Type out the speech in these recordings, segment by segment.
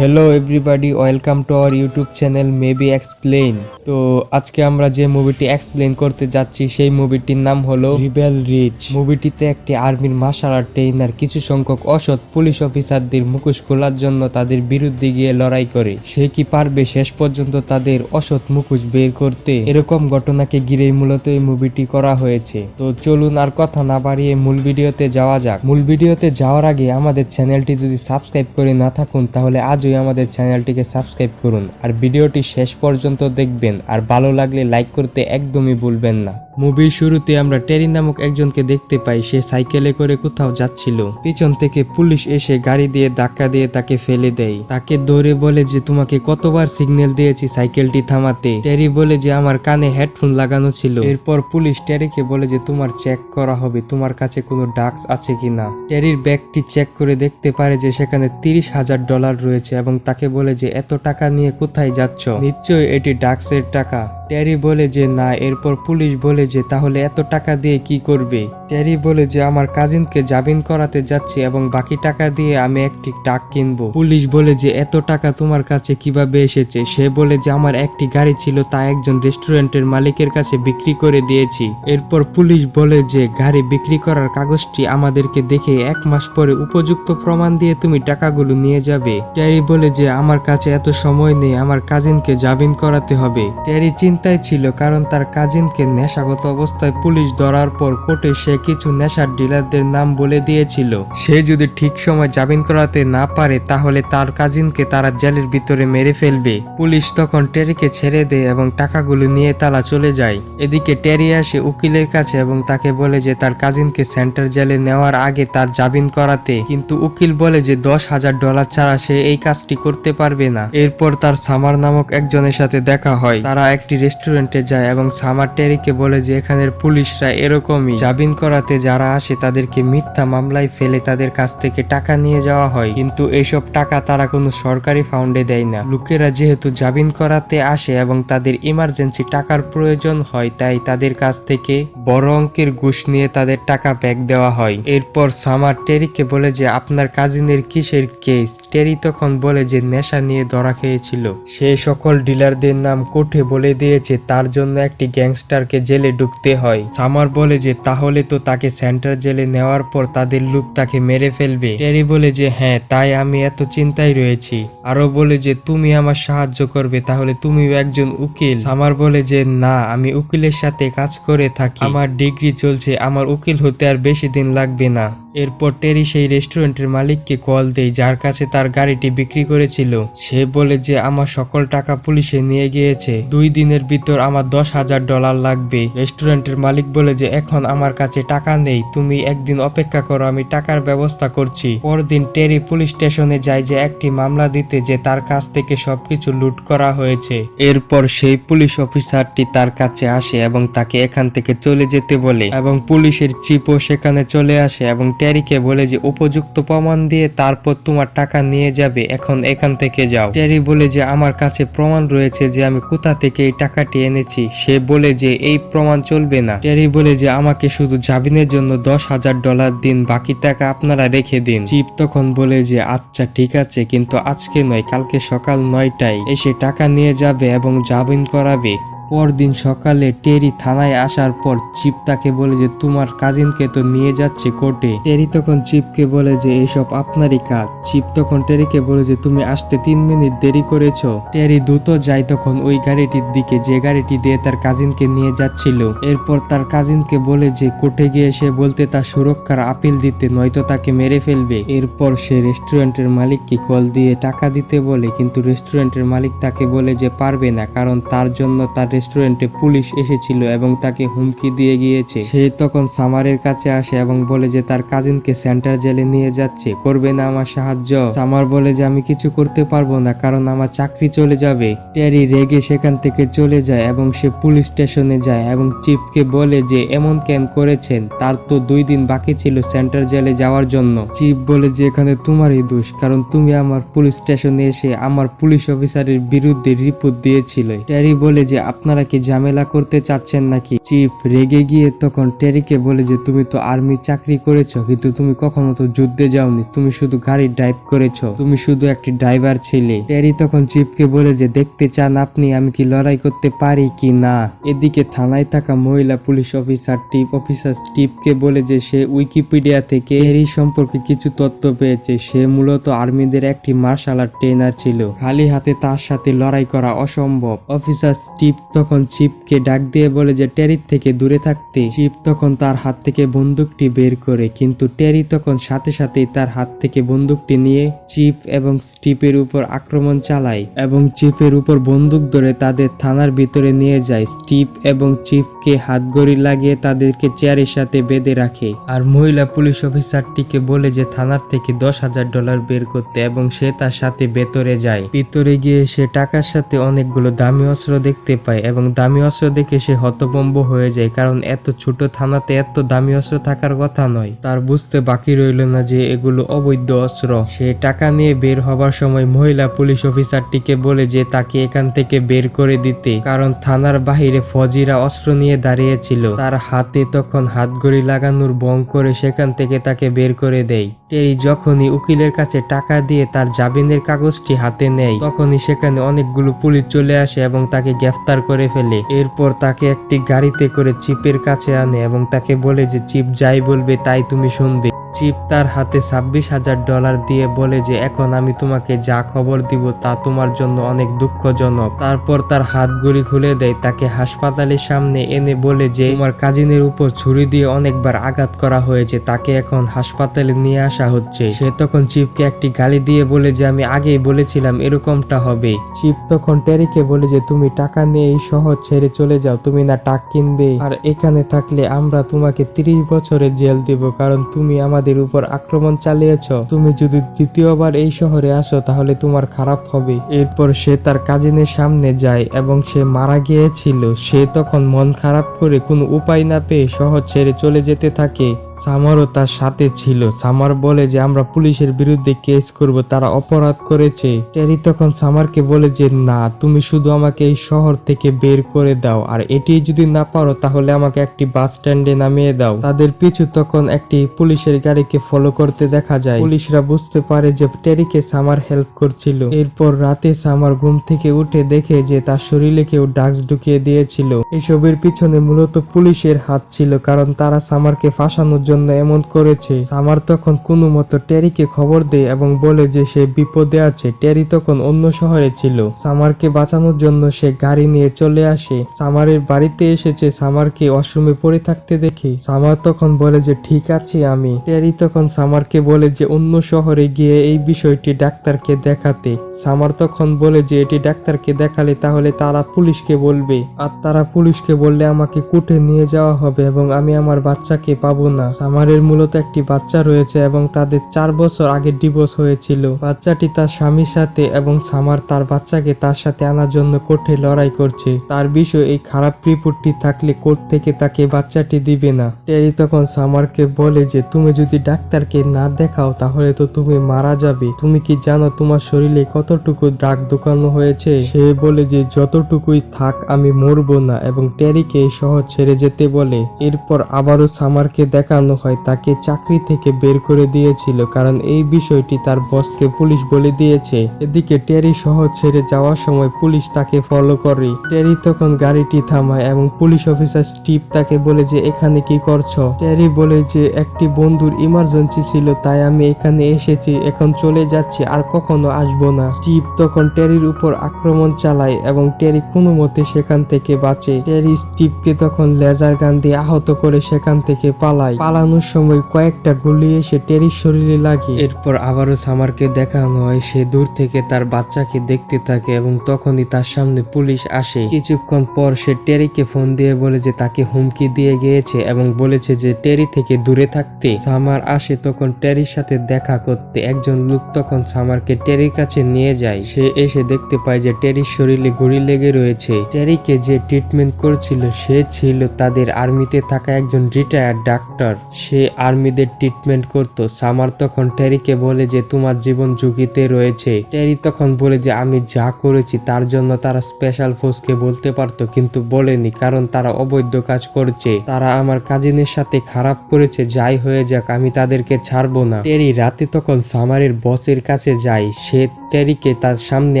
Hello everybody, welcome to our YouTube channel maybe explain. তো আজকে আমরা যে মুভিটি এক্সপ্লেইন করতে যাচ্ছি সেই মুভিটির নাম হলো রিবেল রিচ। মুভিটিতে একটি আর্মির মার্শাল আর্ট ট্রেইনার কিছু সংখ্যক অসৎ পুলিশ অফিসারদের মুখোশ খোলার জন্য তাদের বিরুদ্ধে গিয়ে লড়াই করে। সে কি পারবে শেষ পর্যন্ত তাদের অসৎ মুখোশ বের করতে? এরকম ঘটনাকে ঘিরেই মূলত এই মুভিটি করা হয়েছে। তো চলুন আর কথা না বাড়িয়ে মূল ভিডিওতে যাওয়া যাক। মূল ভিডিওতে যাওয়ার আগে আমাদের চ্যানেলটি যদি সাবস্ক্রাইব করে না থাকুন তাহলে আজই আমাদের চ্যানেলটিকে সাবস্ক্রাইব করুন আর ভিডিওটি শেষ পর্যন্ত দেখবেন, আর ভালো লাগলে লাইক করতে একদমই ভুলবেন না। মুভির শুরুতে আমরা টেরি নামক একজনকে দেখতে পাই। সে সাইকেলে করে কোথাও যাচ্ছিল। পিছন থেকে পুলিশ এসে গাড়ি দিয়ে ধাক্কা দিয়ে তাকে ফেলে দেয়। তাকে ধরে বলে যে তোমাকে কতবার সিগন্যাল দিয়েছি সাইকেলটি থামাতে। টেরি বলে যে আমার কানে হেডফোন লাগানো ছিল। এরপর পুলিশ টেরিকে বলে যে তোমার চেক করা হবে, তোমার কাছে কোনো ড্রাগস আছে কিনা। টেরির ব্যাগটি চেক করে দেখতে পারে যে সেখানে $30,000 রয়েছে এবং তাকে বলে যে এত টাকা নিয়ে কোথায় যাচ্ছ? নিশ্চয়ই এটি ড্রাগসের টাকা। টেরি বলে যে না। এরপর পুলিশ বলে যে তাহলে এত টাকা দিয়ে কি করবে? টেরি বলে যে আমার কাজিনকে জামিন করাতে যাচ্ছি এবং বাকি টাকা দিয়ে আমি একটি ট্রাক কিনবো। পুলিশ বলে যে এত টাকা তোমার কাছে কিভাবে এসেছে? সে বলে যে আমার একটি গাড়ি ছিল, তা একজন রেস্টুরেন্টের মালিকের কাছে বিক্রি করে দিয়েছি। এরপর পুলিশ বলে যে গাড়ি বিক্রি করার কাগজটি আমাদেরকে দেখে 1 মাস পরে উপযুক্ত প্রমাণ দিয়ে তুমি টাকাগুলো নিয়ে যাবে। টেরি বলে যে আমার কাছে এত সময় নেই, আমার কাজিনকে জামিন করাতে হবে। টেরি চিন্তায় ছিল কারণ তার কাজিনকে নেশাগত অবস্থায় পুলিশ ধরার পর কোর্টে সে কিছু নেশার ডিলারদের নাম বলে দিয়েছিল। সে যদি ঠিক সময় জামিন করাতে না পারে তাহলে তার কাজিনকে তারা জেলের ভিতরে মেরে ফেলবে। পুলিশ তখন টেরিকে ছেড়ে দেয় এবং টাকাগুলো নিয়ে তারা চলে যায়। এদিকে টেরি আসে উকিলের কাছে এবং তাকে বলে যে তার কাজিনকে সেন্টার জেলে নেওয়ার আগে তার জামিন করাতে, কিন্তু উকিল বলে যে $10,000 ছাড়া সে এই কাজটি করতে পারবে না। এরপর তার সামার নামক একজনের সাথে দেখা হয়। তারা একটি রেস্টুরেন্টে যায় এবং সামার টেরিকে বলে যে এখানের পুলিশরা এরকমই, জামিন করাতে যারা আসে তাদেরকে মিথ্যা মামলায় ফেলে তাদের কাছ থেকে টাকা নিয়ে যাওয়া হয়, কিন্তু এইসব টাকা তারা কোনো সরকারি ফান্ডে দেয় না। লোকেরা যেহেতু জামিন করাতে আসে এবং তাদের ইমার্জেন্সি টাকার প্রয়োজন হয়, তাই তাদের কাছ থেকে বড় অঙ্কের ঘুষ নিয়ে তাদের টাকা ব্যাক দেওয়া হয়। এরপর সামার টেরিকে বলে যে আপনার কাজিনের কিসের কেস? টেরি তখন বলে যে নেশা নিয়ে ধরা খেয়েছিল। সে সকল ডিলারদের নাম কোর্টে বলে দিয়েছে, তার জন্য একটি গ্যাংস্টারকে জেলে ঢুকতে হয়। সামার বলে যে তাহলে তো তাকে সেন্টার জেলে নেওয়ার পর তাদের লোক তাকে মেরে ফেলবে। টেরি বলে যে হ্যাঁ, তাই আমি এত চিন্তায় রয়েছি। আরো বলে যে তুমি আমার সাহায্য করবে, তাহলে তুমিও একজন উকিল। সামার বলে যে না, আমি উকিলের সাথে কাজ করে থাকি, আমার ডিগ্রি চলছে, আমার উকিল হতে আর বেশি দিন লাগবে না। এরপর টেরি সেই রেস্টুরেন্টের মালিককে কল দেয় যার কাছে তার গাড়িটি বিক্রি করেছিল। সে বলে যে আমার সকল টাকা পুলিশে নিয়ে গিয়েছে, 2 দিনের ভিতর আমার $10,000 লাগবে। রেস্টুরেন্টের মালিক বলে যে এখন আমার কাছে টাকা নেই, তুমি একদিন অপেক্ষা করো, আমি টাকার ব্যবস্থা করছি। পরদিন টেরি পুলিশ স্টেশনে যায় যে একটি মামলা দিতে যে তার কাছ থেকে সবকিছু লুট করা হয়েছে। এরপর সেই পুলিশ অফিসারটি তার কাছে আসে এবং তাকে এখান থেকে চলে যেতে বলে এবং পুলিশের চিফও সেখানে চলে আসে এবং টেরিকে বলে যে উপযুক্ত প্রমাণ দিয়ে তারপর তোমার টাকা নিয়ে যাবে, এখন এখান থেকে যাও। টেরি বলে যে আমার কাছে প্রমাণ রয়েছে যে আমি কোথা থেকে এই টাকাটি এনেছি। সে বলে যে এই প্রমাণ চলবে না। টেরি বলে যে আমাকে শুধু জামিনের জন্য $10,000 দিন, বাকি টাকা আপনারা রেখে দিন। চিফ তখন বলে যে আচ্ছা ঠিক আছে, কিন্তু আজকে নয়, কালকে সকাল 9টায় এসে টাকা নিয়ে যাবে এবং জামিন করাবে। পরদিন সকালে টেরি থানায় আসার পর চিফ তাকে বলে যে তোমার কাজিনকে তো নিয়ে যাচ্ছে কোর্টে। টেরি তখন চিফকে বলে যে এসব আপনারই কাজ। চিফ তখন টেরিকে বলে যে তুমি আসতে 3 মিনিট দেরি করেছো। টেরি দ্রুত যায় তখন ওই গাড়িটির দিকে যে গাড়িটি দিয়ে তার কাজিনকে নিয়ে যাচ্ছিল। এরপর তার কাজিনকে বলে যে কোর্টে গিয়ে সে বলতে তার সুরক্ষার আপিল দিতে, নয়তো তাকে মেরে ফেলবে। এরপর সে রেস্টুরেন্টের মালিককে কল দিয়ে টাকা দিতে বলে, কিন্তু রেস্টুরেন্টের মালিক তাকে বলে যে পারবে না, কারণ তার জন্য তার রেস্টুরেন্টে পুলিশ এসেছিল এবং তাকে হুমকি দিয়ে গিয়েছে। সে তখন সামারের কাছে আসে এবং বলে যে তার কাজিনকে সেন্টার জেলে নিয়ে যাচ্ছে, করবে না আমার সাহায্য? সামার বলে যে আমি কিছু করতে পারবো না, কারণ আমার চাকরি চলে যাবে। টেরি রেগে সেখান থেকে চলে যায় এবং সে পুলিশ স্টেশনে যায় এবং চিফকে বলে যে এমন কেন করেছেন, তার তো 2 দিন বাকি ছিল সেন্টার জেলে যাওয়ার জন্য। চিফ বলে যে এখানে তোমারই দোষ, কারণ তুমি আমার পুলিশ স্টেশনে এসে আমার পুলিশ অফিসারের বিরুদ্ধে রিপোর্ট দিয়েছিলে। টেরি বলে যে আপনার আপনারা কি ঝামেলা করতে চাচ্ছেন নাকি? চিফ রেগে গিয়ে তখন টেরিকে বলে যে তুমি তো আর্মি চাকরি করেছো, কিন্তু তুমি কখনো তো যুদ্ধে যাওনি, তুমি শুধু গাড়ি ড্রাইভ করেছো, তুমি শুধু একটি ড্রাইভার ছিলে। টেরি তখন চিফকে বলে যে দেখতে চান আপনি আমি কি লড়াই করতে পারি কি না। এদিকে থানায় থাকা মহিলা পুলিশ অফিসার স্টিভকে বলে যে সে উইকিপিডিয়া থেকে টেরি সম্পর্কে কিছু তথ্য পেয়েছে। সে মূলত আর্মিদের একটি মার্শাল আর্ট ট্রেনার ছিল, খালি হাতে তার সাথে লড়াই করা অসম্ভব। অফিসার স্টিভ তখন চিফকে ডাক দিয়ে বলে যে টেরির থেকে দূরে থাকতে। চিফ তখন তার হাত থেকে বন্দুকটি বের করে, কিন্তু টেরি তখন সাথে সাথেই তার হাত থেকে বন্দুকটি নিয়ে চিফ এবং স্টিভের উপর আক্রমণ চালায় এবং চিফের উপর বন্দুক ধরে তাদের থানার ভিতরে নিয়ে যায়। স্টিভ এবং চিফকে হাতগড়ি লাগিয়ে তাদেরকে চেয়ারের সাথে বেঁধে রাখে আর মহিলা পুলিশ অফিসারটিকে বলে যে থানার থেকে $10,000 বের করতে, এবং সে তার সাথে ভেতরে যায়। ভিতরে গিয়ে সে টাকার সাথে অনেকগুলো দামি অস্ত্র দেখতে পায় এবং দামি অস্ত্র দেখে সে হতভম্ব হয়ে যায়, কারণ এত ছোট থানাতে এত দামি অস্ত্র থাকার কথা নয়। তার বুঝতে বাকি রইল না যে এগুলো অবৈধ অস্ত্র। সে টাকা নিয়ে বের হবার সময় মহিলা পুলিশ অফিসারটিকে বলে যে তাকে এখান থেকে বের করে দিতে, কারণ থানার বাহিরে ফজিরা অস্ত্র নিয়ে দাঁড়িয়েছিল। তার হাতে তখন হাতগড়ি লাগানোর বং করে সেখান থেকে তাকে বের করে দেয়। টেরি যখনই উকিলের কাছে টাকা দিয়ে তার জামিনের কাগজটি হাতে নেয়, তখনই সেখানে অনেকগুলো পুলিশ চলে আসে এবং তাকে গ্রেফতার করে ফেলে। এরপর তাকে একটি গাড়িতে করে চিফের কাছে আনে এবং তাকে বলে যে চিফ যাই বলবে তাই তুমি শুনবে। চিফ তার হাতে $26,000 দিয়ে বলে যে এখন আমি তোমাকে যা খবর দিব তা তোমার জন্য অনেক দুঃখজনক। তারপর তার হাতগুলি খুলে দেয়, তাকে হাসপাতালের সামনে এনে বলে যে তোমার কাজিনের উপর ছুরি দিয়ে অনেকবার আঘাত করা হয়েছে, তাকে এখন হাসপাতালে নিয়ে আসা হচ্ছে। সে তখন চিফকে একটি গালি দিয়ে বলে যে আমি আগেই বলেছিলাম এরকমটা হবে। চিফ তখন টেরিকে বলে যে তুমি টাকা নিয়ে এই শহর ছেড়ে চলে যাও, তুমি না টাক কিনবে, আর এখানে থাকলে আমরা তোমাকে 30 বছরের জেল দিব, কারণ তুমি আমাদের উপর আক্রমণ চালিয়েছ। তুমি যদি দ্বিতীয়বার এই শহরে আসো তাহলে তোমার খারাপ হবে। এরপর সে তার কাজিনের সামনে যায় এবং সে মারা গিয়েছিল। সে তখন মন খারাপ করে কোনো উপায় না পেয়ে শহর ছেড়ে চলে যেতে থাকে। সামারও তার সাথে ছিল। সামার বলে যে আমরা পুলিশের বিরুদ্ধে কেস করব, তারা অপরাধ করেছে। টেরি তখন সামারকে বলে যে না, তুমি শুধু আমাকে এই শহর থেকে বের করে দাও, আর এটি যদি না পারো তাহলে আমাকে একটি বাস স্ট্যান্ডে নামিয়ে দাও। তাদের পিছু তখন একটি পুলিশের গাড়িকে ফলো করতে দেখা যায়। পুলিশরা বুঝতে পারে যে টেরিকে সামার হেল্প করছিল। এরপর রাতে সামার ঘুম থেকে উঠে দেখে যে তার শরীরে কেউ ড্রাগস ঢুকিয়ে দিয়েছিল। এসবের পিছনে মূলত পুলিশের হাত ছিল, কারণ তারা সামারকে ফাঁসানোর জন্য এমন করেছে। সামার তখন কোনো মতো টেরিকে খবর দেয় এবং বলে যে সে বিপদে আছে। টেরি তখন অন্য শহরে ছিল। সামারকে বাঁচানোর জন্য সে গাড়ি নিয়ে চলে আসে। সামারের বাড়িতে এসেছে সামারকে ওয়াশরুমে পড়ে থাকতে দেখে। সামার তখন বলে যে ঠিক আছে আমি। টেরি তখন সামারকে বলে যে অন্য শহরে গিয়ে এই বিষয়টি ডাক্তারকে দেখাতে। সামার তখন বলে যে এটি ডাক্তারকে দেখালে তাহলে তারা পুলিশকে বলবে, আর তারা পুলিশকে বললে আমাকে কোর্টে নিয়ে যাওয়া হবে এবং আমি আমার বাচ্চাকে পাবো না। সামারের মূলত একটি বাচ্চা রয়েছে এবং তাদের 4 বছর আগে ডিভোর্স হয়েছিল। বাচ্চাটি তার স্বামীর সাথে এবং সামার তার বাচ্চাকে তার সাথে আনার জন্য কোর্টে লড়াই করছে। তার বিষয় এই খারাপ রিপোর্টটি থাকলে কোর্ট থেকে তাকে বাচ্চাটি দিবে না। টেরি তখন সামারকে বলে যে তুমি যদি ডাক্তারকে না দেখাও তাহলে তো তুমি মারা যাবে। তুমি কি জানো তোমার শরীরে কতটুকু ড্রাগ ঢুকানো হয়েছে? সে বলে যে যতটুকুই থাক আমি মরবো না, এবং টেরিকে এই শহর ছেড়ে যেতে বলে। এরপর আবারও সামারকে দেখানো হয় তাকে চাকরি থেকে বের করে দিয়েছিল, কারণ এই বিষয়টি তার বসকে পুলিশ বলে দিয়েছে। এদিকে টেরি শহর ছেড়ে যাওয়ার সময় পুলিশ তাকে ফলো করে। টেরি তখন গাড়িটি থামায় এবং পুলিশ অফিসার স্টিভ তাকে বলে যে এখানে কি করছো? টেরি বলে যে একটি বন্ধুর ইমার্জেন্সি ছিল তাই আমি এখানে এসেছি, এখন চলে যাচ্ছি, আর কখনো আসবো না। স্টিভ তখন টেরির উপর আক্রমণ চালায় এবং টেরি কোনো মতে সেখান থেকে বাঁচে। টেরি স্টিভকে তখন লেজার গান দিয়ে আহত করে সেখান থেকে পালায়। পালানোর সময় কয়েকটা গুলি এসে টেরির শরীরে লাগে। এরপর আবারও সামারকে দেখানো হয় সে দূর থেকে তার বাচ্চাকে দেখতে থাকে এবং তখনই তার সামনে পুলিশ আসে। কিছুক্ষণ পর সে টেরিকে ফোন দিয়ে বলে যে তাকে হুমকি দিয়ে গিয়েছে এবং বলেছে যে টেরি থেকে দূরে থাকতে। সামার সামার আসে তখন টেরির সাথে দেখা করতে। একজন লোক তখন সামারকে টেরির কাছে নিয়ে যায়। সে এসে দেখতে পায় যে টেরির শরীরে গুলি লেগে রয়েছে। টেরিকে যে ট্রিটমেন্ট করছিল সে ছিল তাদের আর্মিতে থাকা একজন রিটায়ার্ড ডাক্তার। সে আর্মিদের ট্রিটমেন্ট করত। সামার তখন টেরিকে বলে যে তোমার জীবন ঝুঁকিতে রয়েছে। টেরি তখন বলে যে আমি যা করেছি তার জন্য তারা স্পেশাল ফোর্সকে বলতে পারতো, কিন্তু বলেনি কারণ তারা অবৈধ কাজ করছে। তারা আমার কাজিনের সাথে খারাপ করেছে, যাই হয়ে যাক আমি তাদেরকে ছাড়বো না। টেরি রাতে তখন সামারের বসের কাছে যায়। সে টেরিকে তার সামনে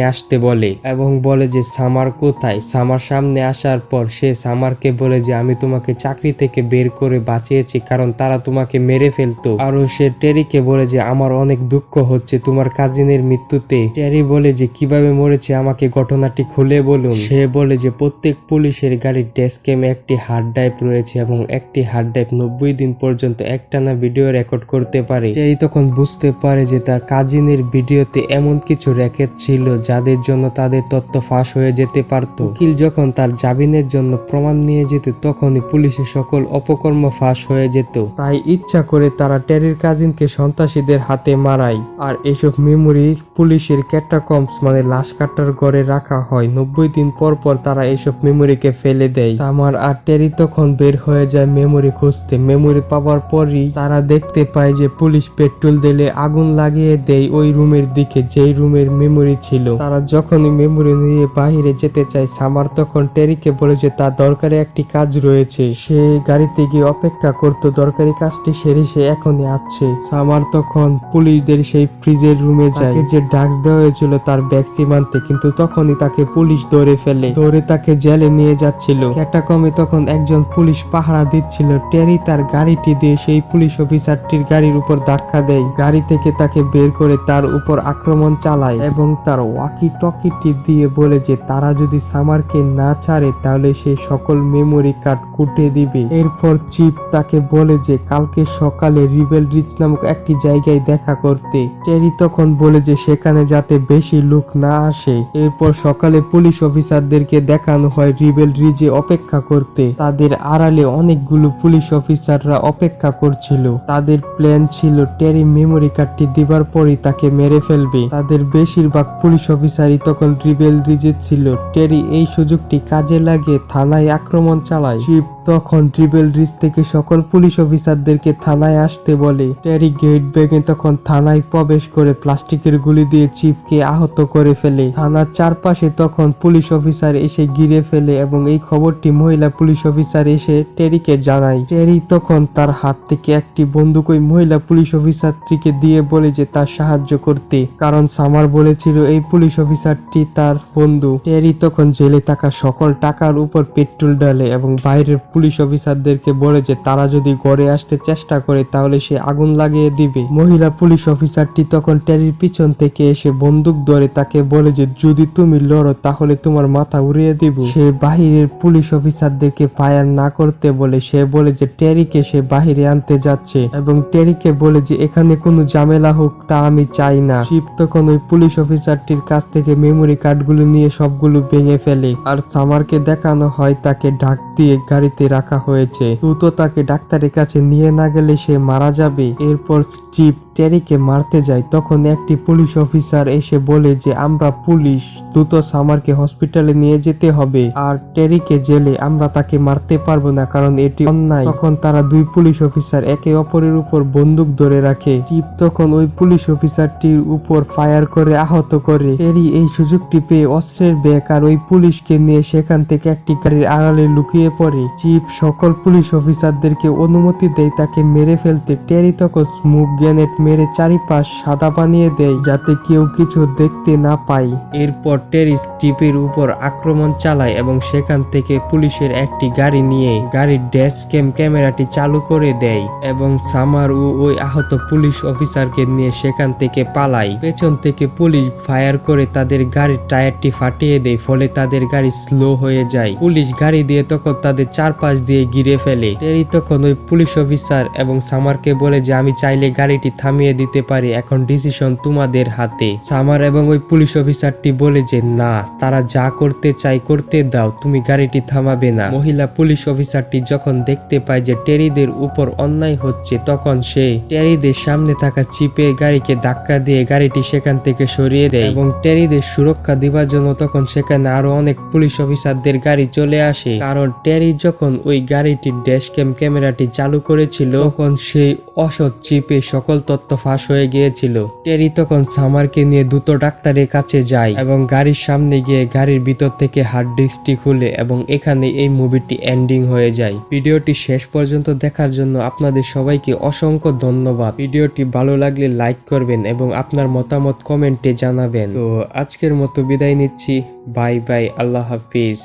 আসতে বলে এবং বলে যে সামার কোথায়। সামার সামনে আসার পর সে সামারকে বলে যে আমি তোমাকে চাকরি থেকে বের করে বাঁচিয়েছি কারণ তারা তোমাকে মেরে ফেলতো। আরো সে টেরিকে বলে যে আমার অনেক দুঃখ হচ্ছে তোমার কাজিনের মৃত্যুতে। টেরি বলে যে কিভাবে মরেছে আমাকে ঘটনাটি খুলে বলুন। সে বলে যে প্রত্যেক পুলিশের গাড়ির ডেস্কেমে একটি হার্ড ড্রাইভ রয়েছে এবং একটি হার্ড ড্রাইভ 90 দিন পর্যন্ত একটানা ভিডিও রেকর্ড করতে পারে। টেরি তখন বুঝতে পারে যে তার কাজিনের ভিডিওতে এমন কিছু রেকর্ড ছিল যাদের জন্য তাদের তথ্য ফাঁস হয়ে যেতে পারত। উকিল যখন তার জামিনের জন্য প্রমাণ নিয়ে যেত তখনই পুলিশের সকল অপকর্ম ফাঁস হয়ে যেত। তাই ইচ্ছা করে তারা টেরির কাজিনকে সন্ত্রাসীদের হাতে মারায়। আর এসব মেমোরি পুলিশের ক্যাটাকম্বস মানে লাশ কাটার ঘরে রাখা হয়। 90 দিন পর পর তারা এসব মেমোরিকে ফেলে দেয়। সামার আর টেরি তখন বের হয়ে যায় মেমোরি খুঁজতে। মেমোরি পাওয়ার পরই তারা দেখতে পায় যে পুলিশ পেট্রোল দিলে আগুন লাগিয়ে দেয় ওই রুমের দিকে যেই রুমের মেমোরি ছিল। তারা যখনই মেমোরি নিয়ে বাহিরে যেতে চায় সামার তখন টেরিকে বলে যে তার দরকারি একটি কাজ রয়েছে। সে গাড়িতে গিয়ে অপেক্ষা করতো দরকারি কাজটি সেরে সে এখনই আসছে। সামার তখন পুলিশদের সেই ফ্রিজের রুমে যায়। যে ড্রাগস দেওয়া হয়েছিল তার ব্যাগ সীমান্তে, কিন্তু তখনই তাকে পুলিশ ধরে ফেলে। ধরে তাকে জেলে নিয়ে যাচ্ছিল। ক্যাটাকমে তখন একজন পুলিশ পাহারা দিচ্ছিল। টেরি তার গাড়িটি দিয়ে সেই পুলিশ অফিসারটির গাড়ির উপর ধাক্কা দেয়। গাড়ি থেকে তাকে বের করে তার উপর আক্রমণ চালায় এবং তার ওয়াকি টকিটি দিয়ে বলে যে তারা যদি সামারকে না ছাড়ে তাহলে সে সকল মেমোরি কার্ড কুটে দিবে। এরপর চিফ তাকে বলে যে কালকে সকালে রিবেল রিচ নামক একটি জায়গায় দেখা করতে। টেরি তখন বলে যে সেখানে যাতে বেশি লোক না আসে। এরপর সকালে পুলিশ অফিসারদেরকে দেখানো হয় রিবেল রিজে অপেক্ষা করতে। তাদের আড়ালে অনেকগুলো পুলিশ অফিসাররা অপেক্ষা করছিল। তাদের প্ল্যান ছিল টেরি মেমোরি কার্ডটি দিবার পরই তাকে মেরে ফেলবে। তাদের বেশিরভাগ পুলিশ অফিসারই তখন রিবেল রিজে ছিল। টেরি এই সুযোগটি কাজে লাগিয়ে থানায় আক্রমণ চালায়। চিফ তখন রিবেল রিজ থেকে সকল পুলিশ অফিসারদেরকে থানায় আসতে বলে। টেরি গেট ভেঙে তখন থানায় প্রবেশ করে প্লাস্টিকের গুলি দিয়ে চিফকে আহত করে ফেলে। থানার চারপাশে তখন পুলিশ অফিসার এসে ঘিরে ফেলে এবং এই খবরটি মহিলা পুলিশ অফিসার এসে টেরিকে জানায়। টেরি তখন তার হাত থেকে একটি বন্দুক ওই মহিলা পুলিশ অফিসারটিকে দিয়ে বলে যে তার সাহায্য করতে, কারণ সামার বলেছিল এই পুলিশ অফিসারটি তার বন্ধু। টেরি তখন জেলে থাকা সকল টাকার উপর পেট্রোল ঢালে এবং বাইরের পুলিশ অফিসারদেরকে বলে যে তারা যদি ঘরে আসতে চেষ্টা করে তাহলে সে আগুন লাগিয়ে দিবে। মহিলা পুলিশ অফিসারটি তখন টেরির পিছন থেকে এসে বন্দুক ধরে তাকে বলে যে যদি তুমি লড়ো তাহলে তোমার মাথা উড়িয়ে দিব। সে বাহিরের পুলিশ অফিসারদেরকে ফায়ার না করতে বলে। সে বলে যে টেরিকে সে বাহিরে আনতে যাচ্ছে এবং টেরিকে বলে যে এখানে কোনো ঝামেলা হোক তা আমি চাই না। শিব তখন ওই পুলিশ অফিসারটির কাছ থেকে মেমোরি কার্ডগুলো নিয়ে সবগুলো ভেঙে ফেলে। আর সামারকে দেখানো হয় তাকে ঢাক দিয়ে গাড়িতে রাখা হয়েছে। দ্রুত তাকে ডাক্তারের কাছে নিয়ে না গেলে সে মারা যাবে। এরপর স্টিভ টেরিকে মারতে যায়। তখন একটি পুলিশ অফিসার এসে বলে যে আমরা পুলিশ, দ্রুত সামারকে হসপিটালে নিয়ে যেতে হবে আর টেরিকে জেলে। আমরা তাকে মারতে পারবো না কারণ এটি অন্যায়। তখন তারা দুই পুলিশ অফিসার একে অপরের উপর বন্দুক ধরে রাখে। টিপ তখন ওই পুলিশ অফিসারটির উপর ফায়ার করে আহত করে। টেরি এই সুযোগটি পেয়ে অস্ত্রের ব্যাগ আর ওই পুলিশকে নিয়ে সেখান থেকে একটি গাড়ির আড়ালে লুকিয়ে পড়ে। চিফ সকল পুলিশ অফিসারদেরকে অনুমতি দেয় তাকে মেরে ফেলতে। টেরি তখন স্মোক গ্রেনেড মেরে চারিপাশ সাদা বানিয়ে দেয় যাতে কেউ কিছু দেখতে না পায়। এরপর টেরি স্টিপের উপর আক্রমণ চালায় এবং সেখান থেকে পুলিশের একটি গাড়ি নিয়ে গাড়ির ড্যাশ ক্যামেরাটি চালু করে দেয় এবং সামার ও ওই আহত পুলিশ অফিসারকে নিয়ে সেখান থেকে পালায়। পেছন থেকে পুলিশ ফায়ার করে তাদের গাড়ির টায়ারটি ফাটিয়ে দেয়, ফলে তাদের গাড়ি স্লো হয়ে যায়। পুলিশ গাড়ি দিয়ে তখন তাদের চারপাশ দিয়ে ঘিরে ফেলে। টেরি তখন ওই পুলিশ অফিসার এবং সামারকে বলে যে আমি চাইলে গাড়িটি থামিয়ে থামিয়ে দিতে পারি, এখন ডিসিশন তোমাদের হাতে। সামার এবং ওই পুলিশ অফিসারটি বলে যে না, তারা যা করতে চাই করতে দাও, তুমি গাড়িটি থামাবে না। মহিলা পুলিশ অফিসারটি যখন দেখতে পায় যে টেরিদের উপর অন্যায় হচ্ছে, তখন সে টেরিদের সামনে থাকা চিপে গাড়িকে ধাক্কা দিয়ে গাড়িটি সেখান থেকে সরিয়ে দেয় এবং টেরিদের সুরক্ষা দিবার জন্য তখন সেখানে আরো অনেক পুলিশ অফিসারদের গাড়ি চলে আসে। কারণ টেরি যখন ওই গাড়িটির ড্যাশক্যাম ক্যামেরাটি চালু করেছিল, তখন সেই অসৎ চিপে সকল তথ্য ফাঁস হয়ে গিয়েছিল। টেরি তখন সামারকে নিয়ে দ্রুত ডাক্তারের কাছে যায় এবং গাড়ির সামনে গিয়ে গাড়ির ভিতর থেকে হার্ড ডিস্কটি খুলে, এবং এখানে এই মুভিটি এন্ডিং হয়ে যায়। ভিডিওটি শেষ পর্যন্ত দেখার জন্য আপনাদের সবাইকে অসংখ্য ধন্যবাদ। ভিডিওটি ভালো লাগলে লাইক করবেন এবং আপনার মতামত কমেন্টে জানাবেন। তো আজকের মতো বিদায় নিচ্ছি, বাই বাই, আল্লাহ হাফিজ।